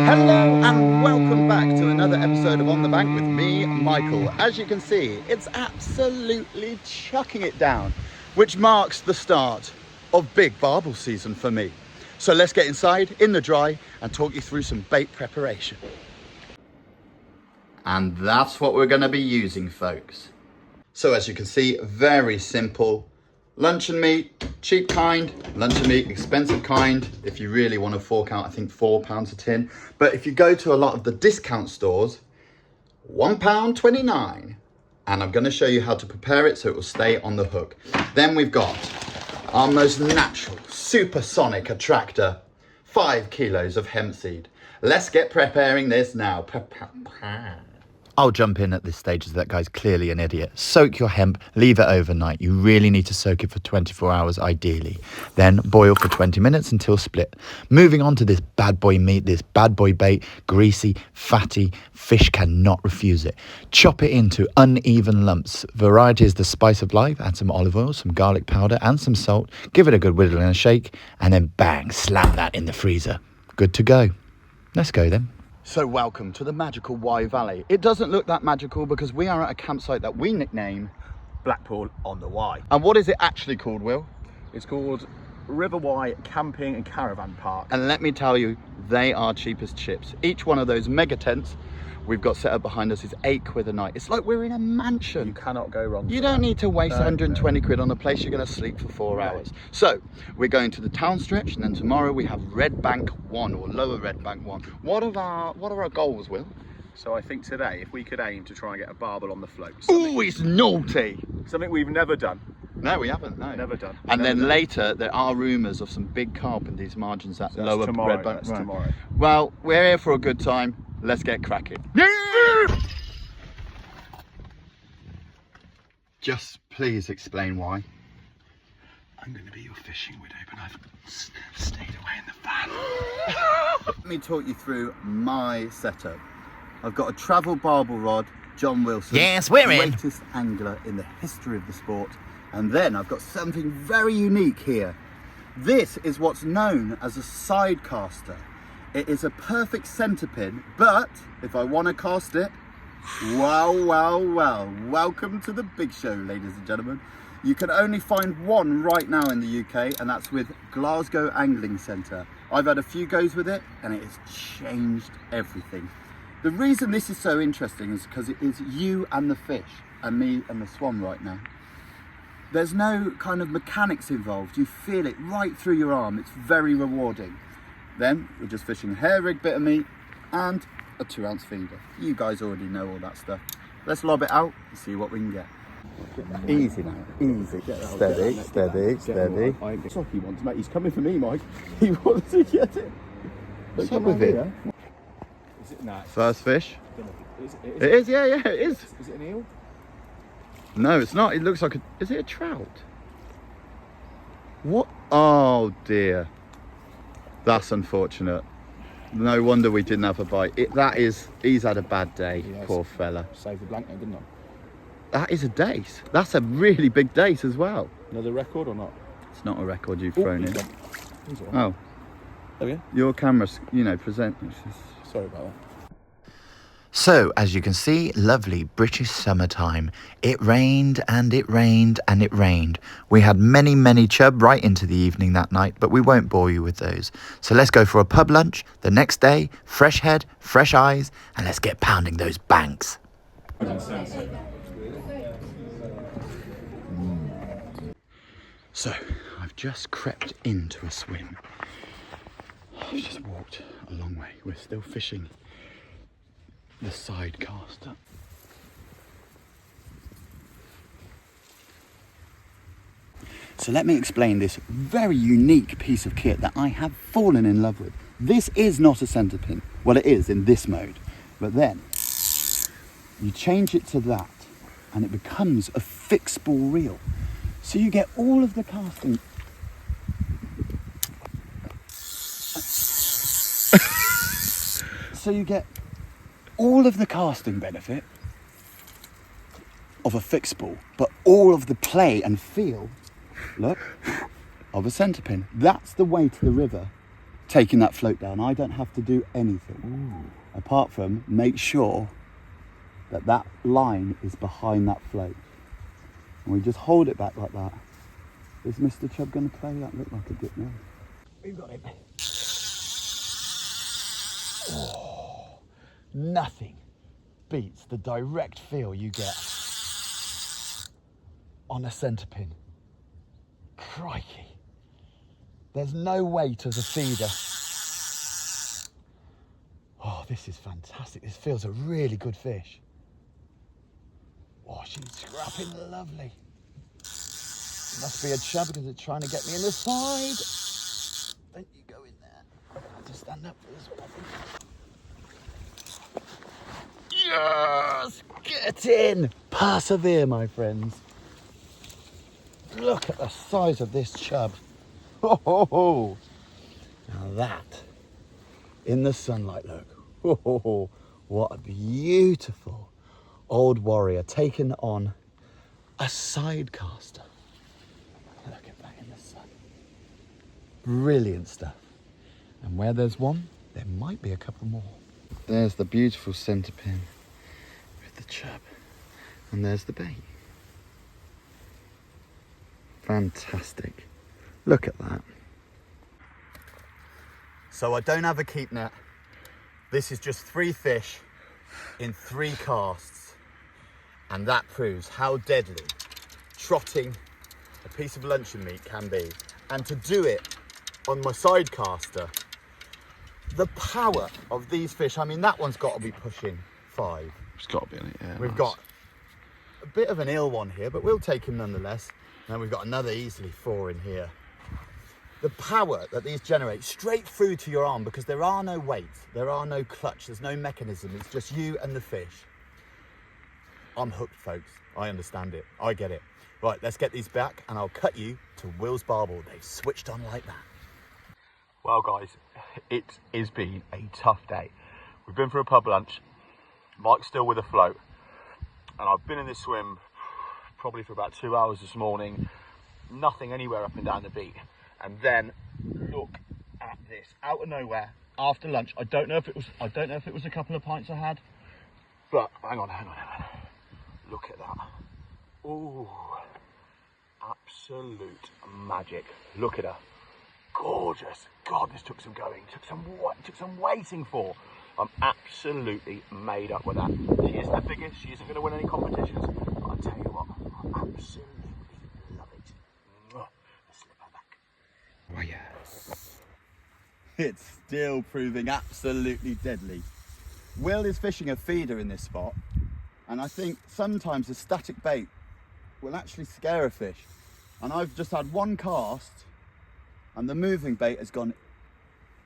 Hello and welcome back to another episode of On the Bank with me, Michael. As you can see, it's absolutely chucking it down, which marks the start of big barbel season for me. So let's get inside in the dry and talk you through some bait preparation. And that's what we're going to be using, folks. So as you can see, very simple. Luncheon meat, cheap kind, luncheon meat, expensive kind. If you really want to fork out, I think £4 a tin. But if you go to a lot of the discount stores, £1.29. And I'm going to show you how to prepare it so it will stay on the hook. Then we've got our most natural, supersonic attractor, 5 kilos of hemp seed. Let's get preparing this now. I'll jump in at this stage as that guy's clearly an idiot. Soak your hemp, leave it overnight. You really need to soak it for 24 hours ideally. Then boil for 20 minutes until split. Moving on to this bad boy meat, this bad boy bait, greasy, fatty, fish cannot refuse it. Chop it into uneven lumps. Variety is the spice of life. Add some olive oil, some garlic powder and some salt. Give it a good whittle and a shake and then bang, slam that in the freezer. Good to go. Let's go then. So welcome to the magical Wye Valley. It doesn't look that magical because we are at a campsite that we nickname Blackpool on the Wye. And what is it actually called, Will? It's called River Wye Camping and Caravan Park. And let me tell you, they are cheap as chips. Each one of those mega tents we've got set up behind us is £8 a night. It's like we're in a mansion. You cannot go wrong. You don't need to waste 120 quid on a place you're going to sleep for 4 hours. So we're going to the town stretch, and then tomorrow we have Red Bank 1 or Lower Red Bank 1. What are our goals, Will? So I think today, if we could aim to try and get a barbel on the float. Oh, it's naughty. Something we've never done. No, we haven't. No, never done. And then later, there are rumours of some big carp in these margins at Lower Red Bank. That's tomorrow. Well, we're here for a good time. Let's get cracking. Just please explain why. I'm going to be your fishing widow, but I've stayed away in the van. Let me talk you through my setup. I've got a travel barbel rod, John Wilson. Yes, we're in. Greatest angler in the history of the sport. And then I've got something very unique here. This is what's known as a side caster. It is a perfect centre pin, but if I want to cast it, well, welcome to the big show, ladies and gentlemen. You can only find one right now in the UK, and that's with Glasgow Angling Centre. I've had a few goes with it, and it has changed everything. The reason this is so interesting is because it is you and the fish, and me and the swan right now. There's no kind of mechanics involved. You feel it right through your arm. It's very rewarding. Then we're just fishing a hair rig bit of meat and a 2-ounce feeder. You guys already know all that stuff. Let's lob it out and see what we can get. Easy now, easy. Steady. It's like he wants, mate. He's coming for me, Mike. He wants to get it. What's up with it? Is it nice? First fish. It It is, yeah, it is. Is it an eel? No, it's not. It looks like is it a trout? What? Oh dear. That's unfortunate. No wonder we didn't have a bite. He's had a bad day, poor fella. Saved the blanket, didn't I? That is a dace. That's a really big dace as well. Another record or not? It's not a record you've thrown in. He's all right. Oh. There we go. Your camera's, present. Sorry about that. So, as you can see, lovely British summertime. It rained and it rained and it rained. We had many, many chub right into the evening that night, but we won't bore you with those. So let's go for a pub lunch the next day, fresh head, fresh eyes, and let's get pounding those banks. So, I've just crept into a swim. I've just walked a long way. We're still fishing the side caster. So let me explain this very unique piece of kit that I have fallen in love with. This is not a centre pin. Well, it is in this mode, but then you change it to that and it becomes a fixable reel. So you get all of the casting. So you get all of the casting benefit of a fixable, but all of the play and feel, look, of a centre pin. That's the way to the river taking that float down. I don't have to do anything apart from make sure that that line is behind that float. And we just hold it back like that. Is Mr. Chubb going to play? That looked like a dip now. We've got him. Oh, nothing beats the direct feel you get on a centre pin. Crikey. There's no weight as a feeder. Oh, this is fantastic. This feels a really good fish. Oh, she's scrapping lovely. Must be a chub because it's trying to get me in the side. Don't you go in there. I have to stand up for this one. Yes! Get in! Persevere, my friends. Look at the size of this chub. Oh, ho, ho. Now that, in the sunlight, look. Oh, ho, ho. What a beautiful old warrior taken on a side caster. Look at that in the sun. Brilliant stuff. And where there's one, there might be a couple more. There's the beautiful centre pin with the chub. And there's the bait. Fantastic. Look at that. So I don't have a keep net. This is just 3 fish in 3 casts. And that proves how deadly trotting a piece of luncheon meat can be. And to do it on my side caster, the power of these fish, I mean, that one's got to be pushing 5. It's got to be in it, yeah. We've got a bit of an ill one here, but we'll take him nonetheless. And we've got another easily 4 in here. The power that these generate straight through to your arm, because there are no weights, there are no clutch, there's no mechanism, it's just you and the fish. I'm hooked, folks. I understand it. I get it. Right, let's get these back and I'll cut you to Will's barbel. They've switched on like that. Well, guys, it has been a tough day. We've been for a pub lunch. Mike's still with a float. And I've been in this swim probably for about 2 hours this morning. Nothing anywhere up and down the beat. And then look at this, out of nowhere, after lunch. I don't know if it was a couple of pints I had, but hang on. Look at that. Ooh, absolute magic. Look at her. Gorgeous. God, this took some going. Took some waiting for. I'm absolutely made up with that. She isn't the biggest. She isn't going to win any competitions. But I tell you what, I absolutely love it. Let's slip her back. Oh yes. It's still proving absolutely deadly. Will is fishing a feeder in this spot, and I think sometimes a static bait will actually scare a fish. And I've just had 1 cast, and the moving bait has gone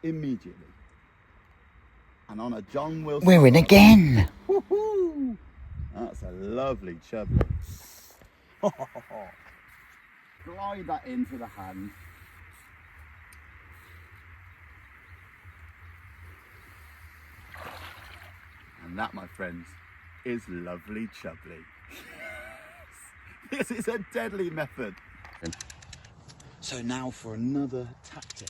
immediately. And on a John Wilson. We're in again. Woohoo! That's a lovely chub. Glide that into the hand. And that, my friends, is lovely chubbly. This is a deadly method. So now for another tactic.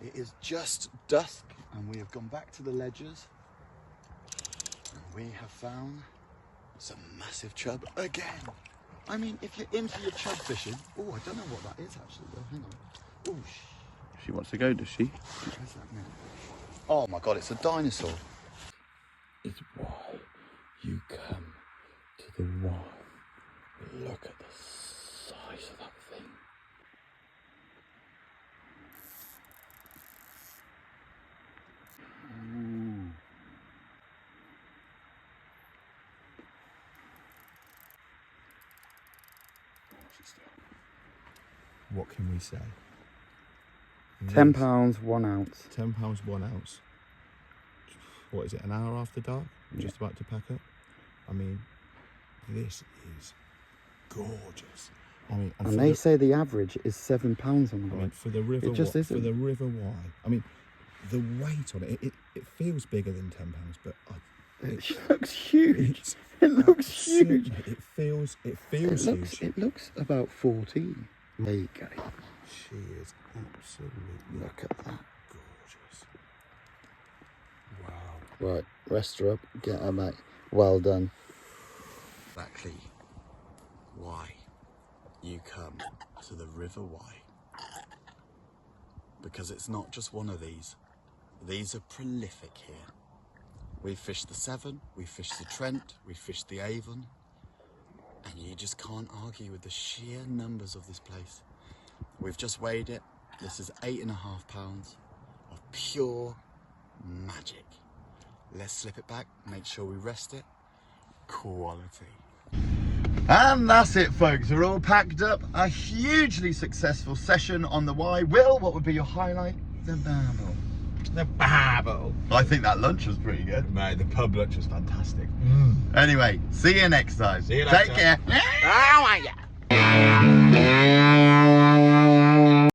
It is just dusk and we have gone back to the ledges. And we have found some massive chub again. I mean, if you're into your chub fishing, oh, I don't know what that is actually though, hang on. Oh, She wants to go, does she? where's that now? Oh my God, it's a dinosaur. It's why you come to the wild. Look at the size of that thing. Ooh. What can we say? £10, 1 ounce. £10, 1 ounce. What is it, an hour after dark? I'm just about to pack up. I mean, this is gorgeous. I mean, And they say the average is £7 on the I mean, rod. for the river, It just for isn't. the River Wye. I mean, the weight on it, it feels bigger than £10, but It looks huge. It looks huge. It feels huge. It looks about 14. There you go. She is absolutely Look at that. gorgeous. Right, rest her up, get her back. Well done. Exactly why you come to the River Wye. Because it's not just one of these. These are prolific here. We've fished the Severn, we've fished the Trent, we've fished the Avon, and you just can't argue with the sheer numbers of this place. We've just weighed it. This is 8.5 pounds of pure magic. Let's slip it back, make sure we rest it. Quality. And that's it, folks. We're all packed up. A hugely successful session on the Wye. Will, what would be your highlight? The barbel. The barbel. I think that lunch was pretty good. Mate, the pub lunch was fantastic. Anyway, see you next time. See you later. Take care. Oh my God.